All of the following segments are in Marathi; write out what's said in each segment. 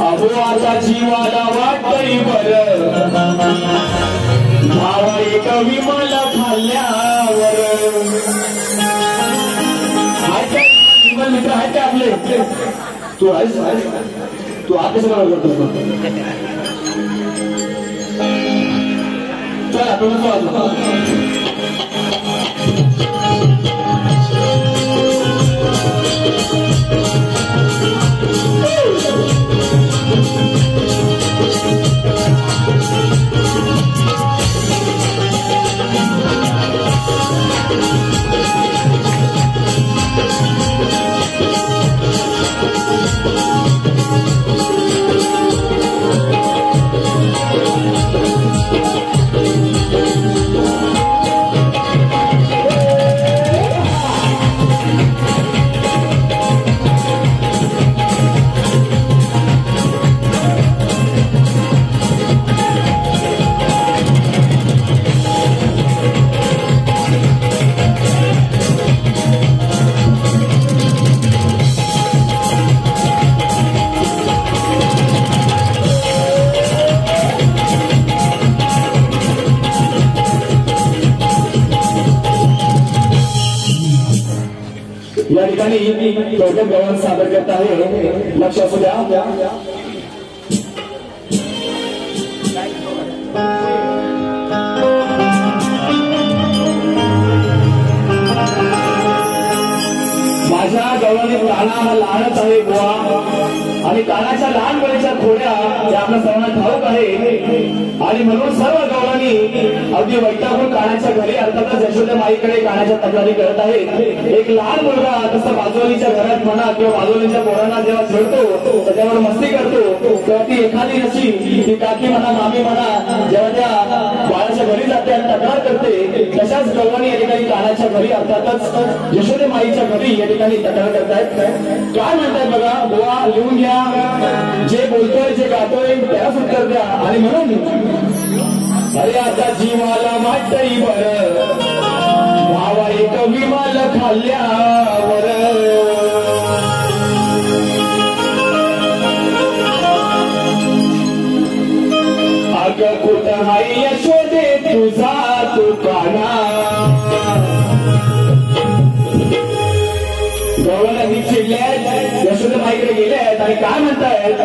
अहो आता जीवाला वाटतंय बरं, भावा एक विमाला खाल्ल्यावर. मित्र आहेत आपले, तू आहेस, तू आता सगळं करतो. चला तुम्ही या ठिकाणी थोडक्यात गवळण सादर करत आहे. लक्ष असू द्या. माझ्या गवळणी काना हा लहानच आहे गोवा, आणि कानाच्या लहानपणीच्या खोड्या या आपल्या सर्वांना ठाऊक आहे. आणि म्हणून सर्व गवळणी अगदी वैतागून कानाच्या घरी अर्थातच यशोदा माईकडे कानाच्या तक्रारी करत आहेत. एक लहान मुलगा तसं बाजूलीच्या घरात म्हणा किंवा बाजूलीच्या पोरांना जेव्हा खेळतो, त्याच्यावर मस्ती करतो, तेव्हा ती एखादी अशी ती काकी म्हणा मामी म्हणा जेव्हा त्या बाळाच्या घरी जाते आणि तक्रार करते, तशाच गवळणी या ठिकाणी कानाच्या घरी अर्थातच यशोदा माईच्या घरी या ठिकाणी तक्रार करतायत. काय म्हणतायत बघा, बुवा लिहून घ्या. जे बोलतोय जे गातोय त्यालाच उत्तर द्या. आणि म्हणून अरे आता जीवाला वाटतंय बरं, भावा एक विमाल खाल्ल्यावर. अगं कुठं हाय यशोदे तुझा तू काना. गवळणी चिडल्यात, यशोदा माईकडे गेल्यात आणि काय म्हणतायत,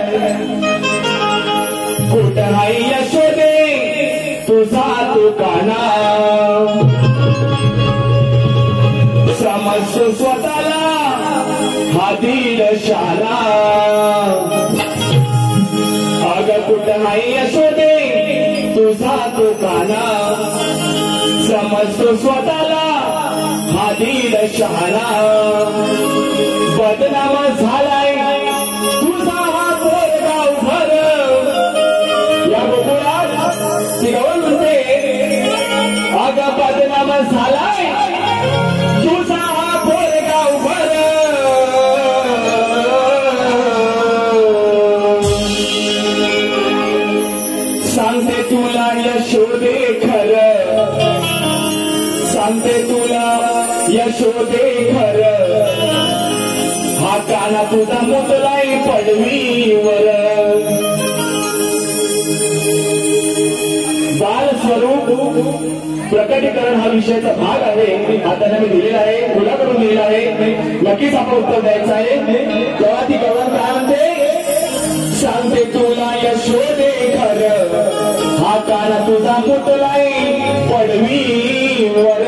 कुठं हाय यशोदे तुझा तू काना. समजतो स्वतःला हा दीड शाला. अगं कुठं हाय यशोदे तुझा तू काना. समजतो स्वतःला हा दीड शहाणा. बदनाम झालाय तुझा हा पोरगाव भर. या गोकुळात ती गवळण म्हणते, अगं बदनाम झालाय तुझा हा पोरगाव भर. सांगते तुला यशोदे खरं, सांगते तुला यशोदे खरं, हा काना तुझा मुतलाय पडवीवर. बाल स्वरूप प्रकटीकरण हा विषयाचा भाग आहे. आता मी दिलेला आहे, मुलाकडून लिहिला आहे, नक्कीच आपण उत्तर द्यायचं आहे. तेव्हा ती गवळण काय म्हणते, सांगते तुला यशोदे खरं, हा काना तुझा मुतलाय पडवीवर.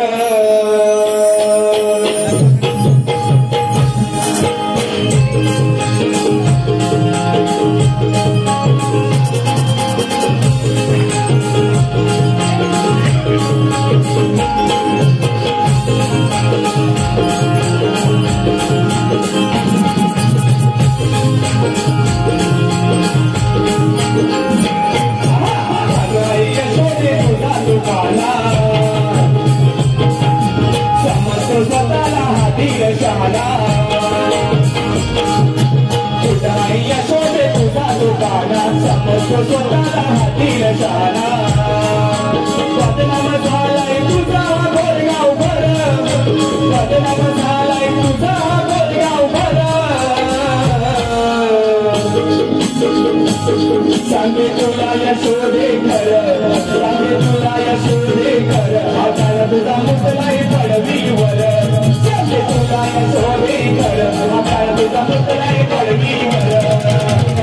सांगे तुला यशोदे खरं सांगे तुला यशोदे खरं आता तुझा मुतलाई पडवीवर सांगे तुला यशोदे खरं आता तुझा मुतलाई पडवीवर